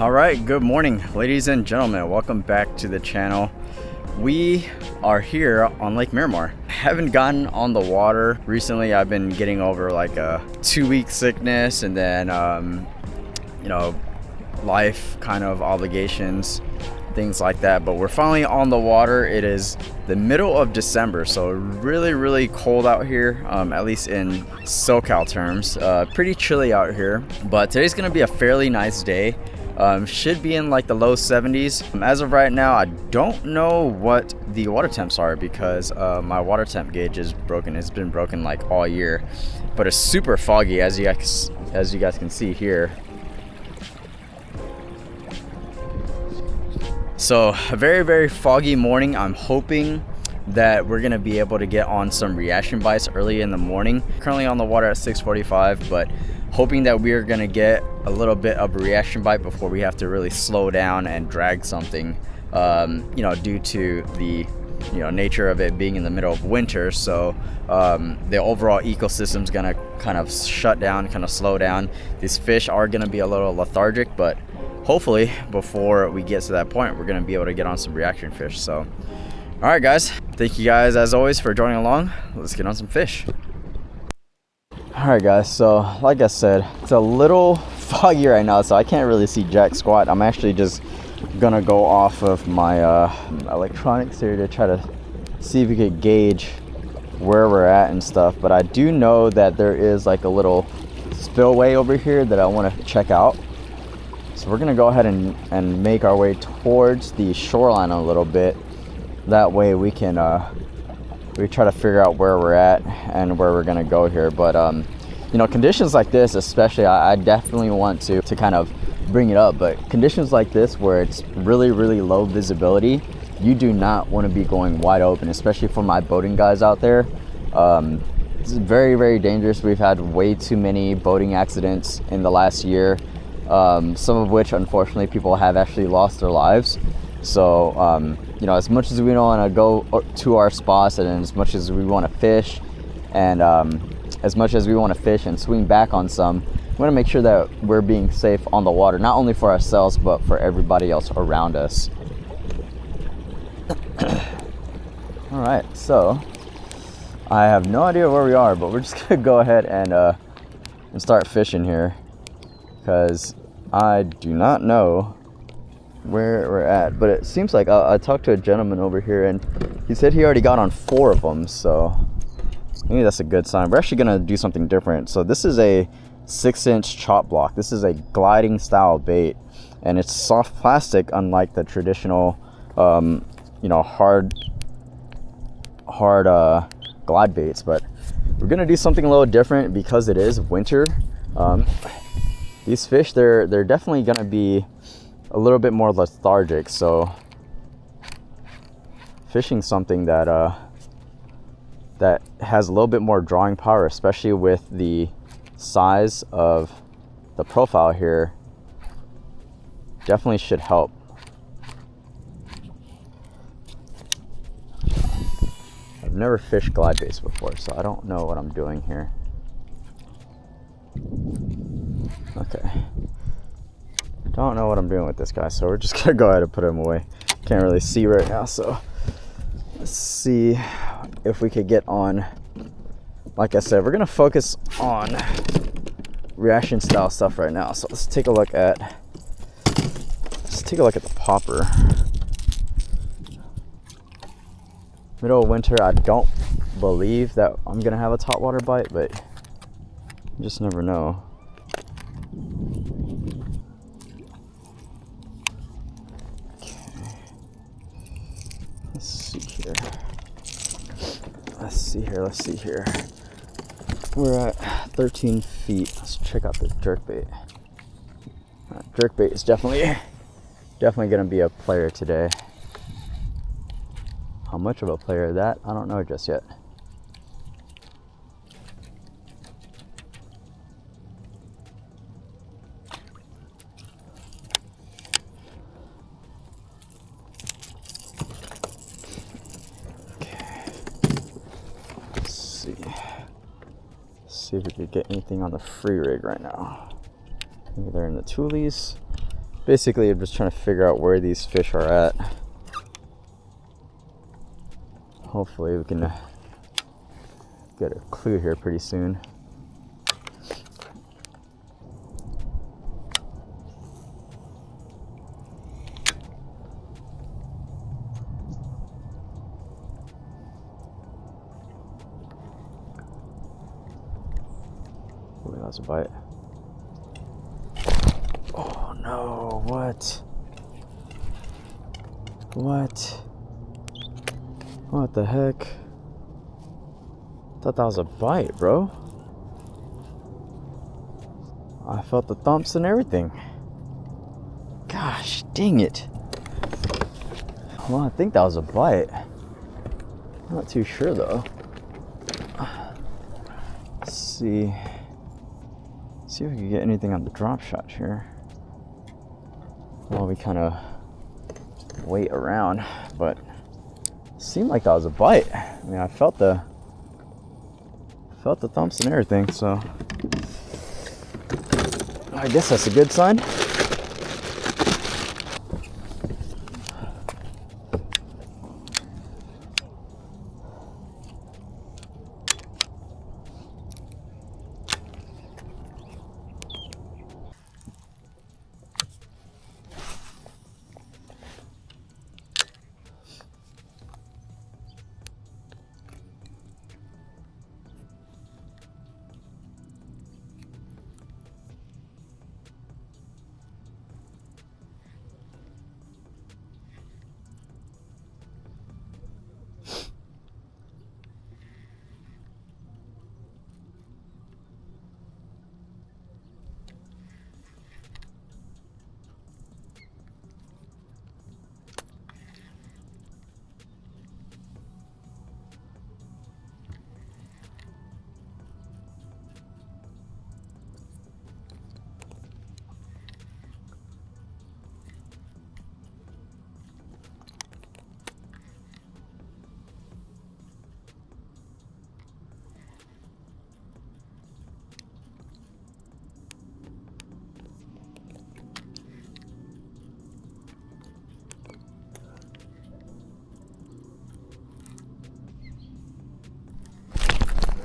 All right, good morning, ladies and gentlemen. Welcome back to the channel. We are here on Lake Miramar. Haven't gotten on the water recently. I've been getting over like a 2-week sickness and then life kind of obligations, things like that. But we're finally on the water. It is the middle of December, so really cold out here, at least in SoCal terms. Pretty chilly out here, but today's gonna be a fairly nice day. Should be in like the low 70s. As of right now, I don't know what the water temps are because my water temp gauge is broken. It's been broken like all year, but it's super foggy as you guys can see here. So a very foggy morning. I'm hoping that we're gonna be able to get on some reaction bites early in the morning. Currently on the water at 6:45, but hoping that we are gonna get a little bit of a reaction bite before we have to really slow down and drag something, due to the nature of it being in the middle of winter. So the overall ecosystem's gonna kind of shut down, kind of slow down. These fish are gonna be a little lethargic, but hopefully before we get to that point, we're gonna be able to get on some reaction fish. So all right guys, thank you guys as always for joining along. Let's get on some fish. All right guys, so like I said, it's a little foggy right now, so I can't really see jack squat. I'm actually just gonna go off of my electronics here to try to see if we could gauge where we're at and stuff. But I do know that there is like a little spillway over here that I want to check out. So we're gonna go ahead and make our way towards the shoreline a little bit. That way we can we try to figure out where we're at and where we're gonna go here. But conditions like this especially, I definitely want to kind of bring it up, but conditions like this where it's really low visibility, you do not want to be going wide open, especially for my boating guys out there. This is very dangerous. We've had way too many boating accidents in the last year, some of which unfortunately people have actually lost their lives. So as much as we don't want to go to our spots, and as much as we want to fish, and as much as we want to fish and swing back on some, we want to make sure that we're being safe on the water, not only for ourselves but for everybody else around us. All right, so I have no idea where we are, but we're just gonna go ahead and start fishing here because I do not know where we're at. But it seems like I talked to a gentleman over here and he said he already got on 4 of them, so maybe that's a good sign. We're actually gonna do something different. So this is a 6-inch chop block. This is a gliding style bait, and it's soft plastic, unlike the traditional hard glide baits. But we're gonna do something a little different because it is winter. These fish, they're definitely gonna be a little bit more lethargic, so fishing something that has a little bit more drawing power, especially with the size of the profile here, definitely should help. I've never fished glide baits before, so I don't know what I'm doing here. Okay, don't know what I'm doing with this guy, so we're just gonna go ahead and put him away. Can't really see right now, so let's see if we could get on. Like I said, we're gonna focus on reaction style stuff right now. So let's take a look at the popper. Middle of winter, I don't believe that I'm gonna have a top water bite, but you just never know. Let's see here. We're at 13 feet. Let's check out the jerkbait. Jerkbait is definitely gonna be a player today. How much of a player that, I don't know just yet. See if we could get anything on the free rig right now. Maybe they're in the toolies. Basically, I'm just trying to figure out where these fish are at. Hopefully we can get a clue here pretty soon. Oh, that was a bite. Oh no, what? What the heck? Thought that was a bite, bro. I felt the thumps and everything. Gosh, dang it. Well, I think that was a bite. I'm not too sure though. Let's see. See if we can get anything on the drop shot here. While we kind of wait around, but it seemed like that was a bite. I mean, I felt the thumps and everything, so I guess that's a good sign.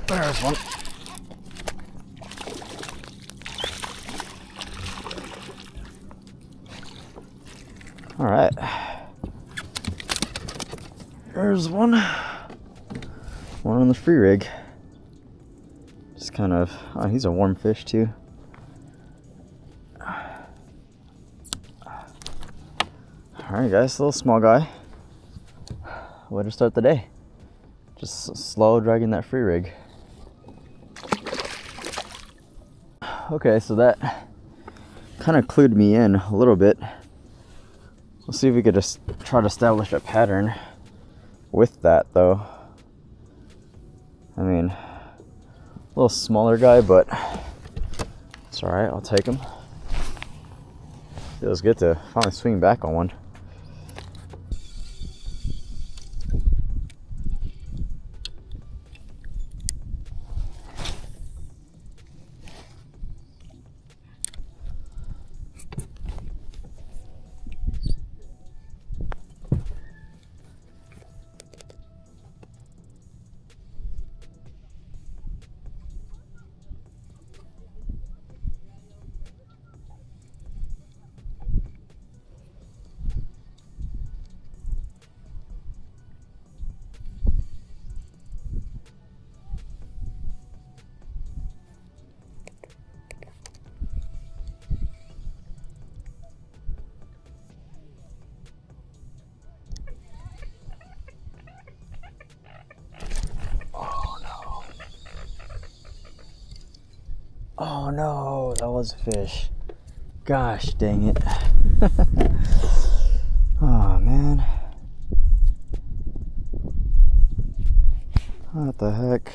There's one. All right. There's one. One on the free rig. Just kind of, oh, he's a warm fish too. All right, guys, a little small guy. Way to start the day. Just slow dragging that free rig. Okay, so that kind of clued me in a little bit. We'll see if we could just try to establish a pattern with that though. I mean, a little smaller guy, but it's all right, I'll take him. Feels good to finally swing back on one. Oh no, that was a fish. Gosh dang it. Oh man. What the heck?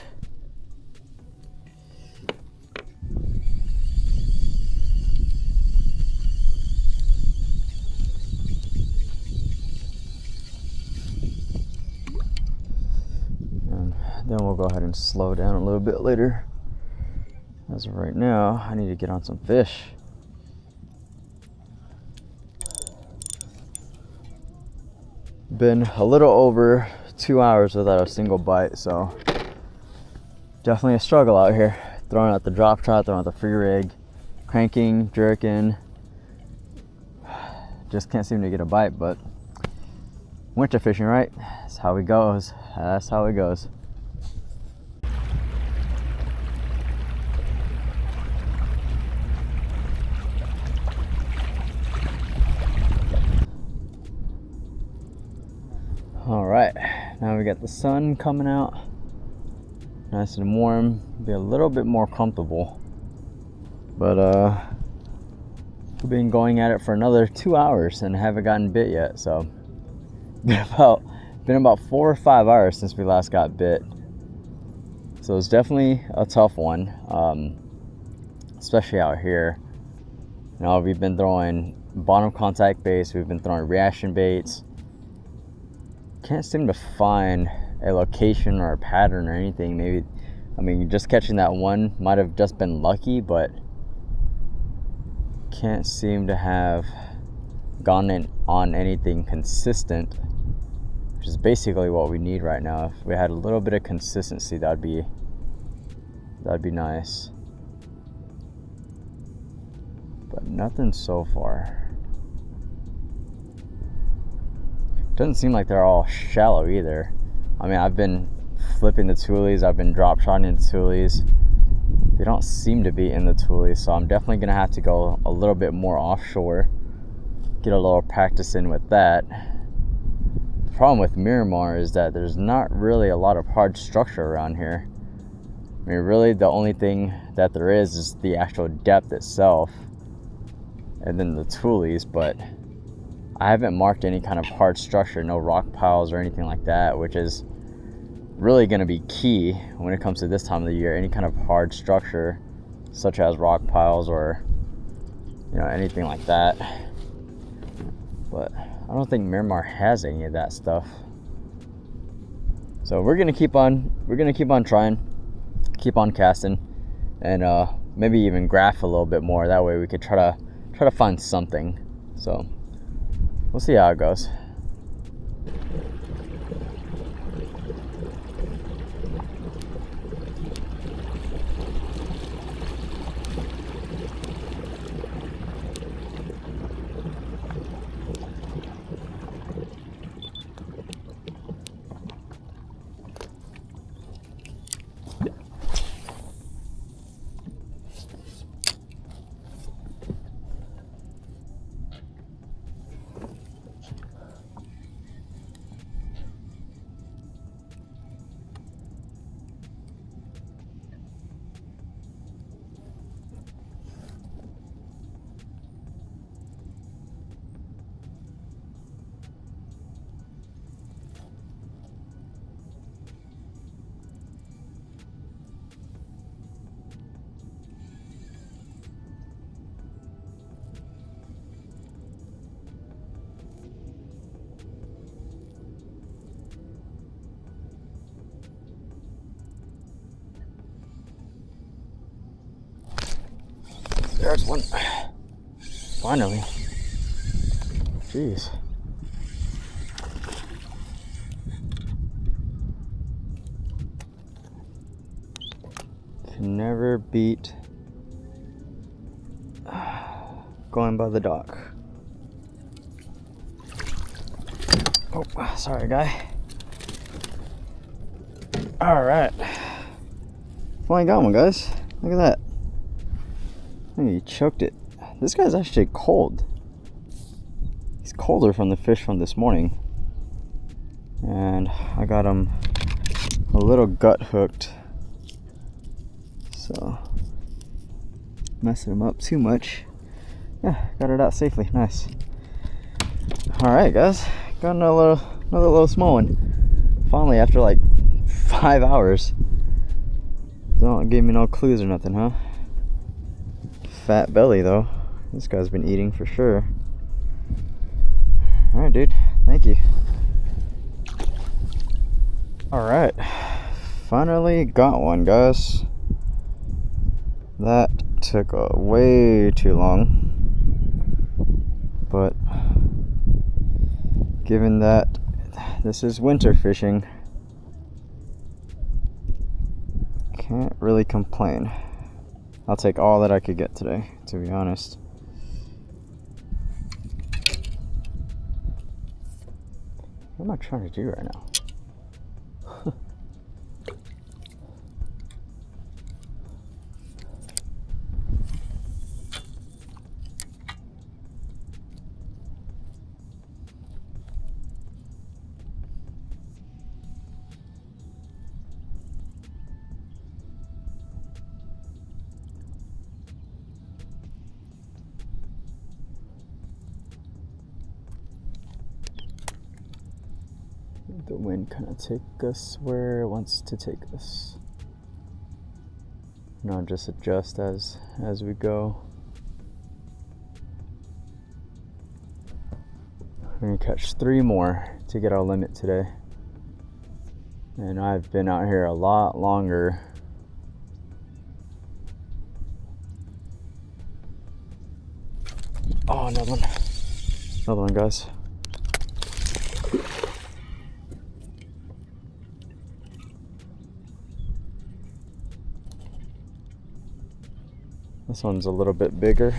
And then we'll go ahead and slow down a little bit later. As of right now, I need to get on some fish. been a little over 2 hours without a single bite, so definitely a struggle out here. Throwing out the drop shot, throwing out the free rig, cranking, jerking. Just can't seem to get a bite, but winter fishing, right? That's how it goes. That's how it goes. All right, now we got the sun coming out, nice and warm, be a little bit more comfortable. But we've been going at it for another 2 hours and haven't gotten bit yet. So been about 4 or 5 hours since we last got bit. So it's definitely a tough one, especially out here. You know, we've been throwing bottom contact baits, we've been throwing reaction baits. Can't seem to find a location or a pattern or anything. Maybe, I mean, just catching that one might have just been lucky, but can't seem to have gone in on anything consistent, which is basically what we need right now. If we had a little bit of consistency, that'd be nice. But nothing so far. Doesn't seem like they're all shallow either. I mean, I've been flipping the toolies, I've been drop shotting the toolies. They don't seem to be in the toolies, so I'm definitely gonna have to go a little bit more offshore, get a little practice in with that. The problem with Miramar is that there's not really a lot of hard structure around here. I mean, really the only thing that there is the actual depth itself and then the toolies, but I haven't marked any kind of hard structure, no rock piles or anything like that, which is really going to be key when it comes to this time of the year. Any kind of hard structure, such as rock piles or, you know, anything like that. But I don't think Miramar has any of that stuff. So we're gonna keep on trying, keep on casting, and maybe even graph a little bit more. That way we could try to find something. So we'll see how it goes. There's one. Finally. Jeez. Can never beat going by the dock. Oh, sorry, guy. All right. Finally got one, guys. Look at that. I think he choked it. This guy's actually cold. He's colder from the fish from this morning. And I got him a little gut hooked. So, messing him up too much. Yeah, got it out safely. Nice. Alright, guys. Got another little small one. Finally, after like 5 hours. Don't give me no clues or nothing, huh? Fat belly though. This guy's been eating for sure. Alright, dude. Thank you. Alright. Finally got one, guys. That took way too long. But given that This is winter fishing. Can't really complain. I'll take all that I could get today, to be honest. What am I trying to do right now? The wind kind of take us where it wants to take us. Not just adjust as we go. We're gonna catch 3 more to get our limit today. And I've been out here a lot longer. Oh, another one. Another one, guys. This one's a little bit bigger.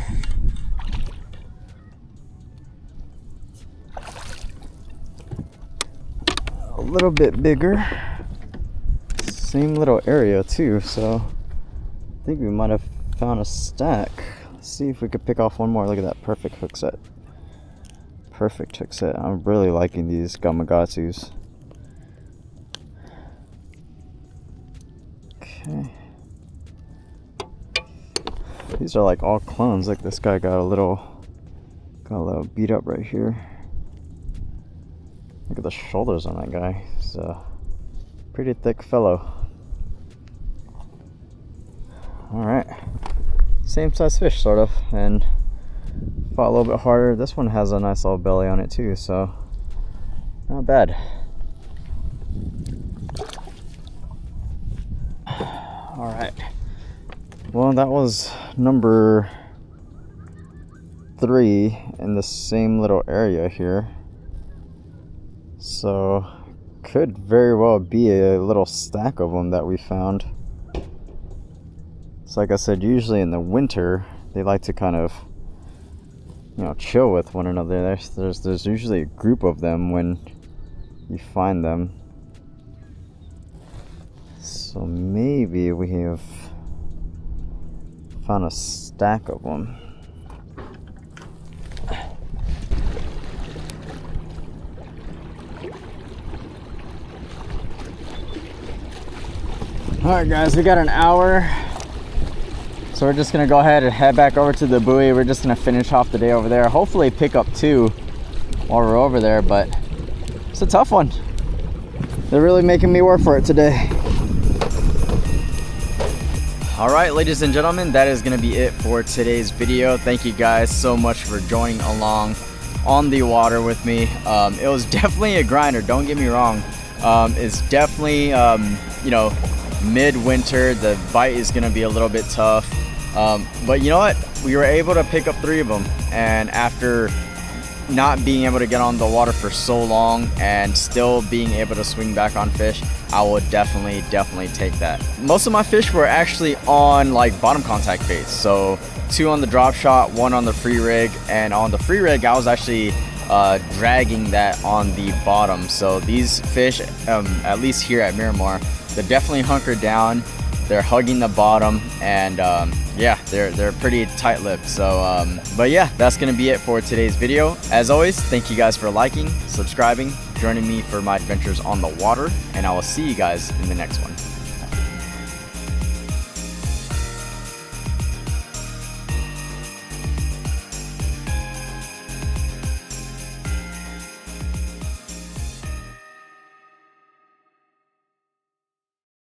A little bit bigger. Same little area too, so I think we might have found a stack. Let's see if we could pick off one more. Look at that, perfect hook set. Perfect hook set. I'm really liking these Gamakatsus. Okay. These are like all clones. Like this guy got a little beat up right here. Look at the shoulders on that guy. He's a pretty thick fellow. Alright. Same size fish sort of, and fought a little bit harder. This one has a nice little belly on it too, so not bad. Alright. Well, that was number 3 in the same little area here. So, could very well be a little stack of them that we found. So like I said, usually in the winter, they like to kind of, you know, chill with one another. There's usually a group of them when you find them. So maybe we have found a stack of them. Alright guys, we got an hour. So we're just gonna go ahead and head back over to the buoy. We're just gonna finish off the day over there. Hopefully pick up 2 while we're over there, but it's a tough one. They're really making me work for it today. Alright, ladies and gentlemen, that is going to be it for today's video. Thank you guys so much for joining along on the water with me. It was definitely a grinder, don't get me wrong. It's definitely, you know, mid-winter. The bite is going to be a little bit tough. But you know what? We were able to pick up 3 of them. And after not being able to get on the water for so long and still being able to swing back on fish, I would definitely take that. Most of my fish were actually on like bottom contact baits. So 2 on the drop shot, 1 on the free rig, and on the free rig I was actually dragging that on the bottom. So these fish, at least here at Miramar, they're definitely hunkered down. They're hugging the bottom, and yeah, they're pretty tight-lipped. So but yeah, that's gonna be it for today's video. As always, thank you guys for liking, subscribing, joining me for my adventures on the water, and I will see you guys in the next one.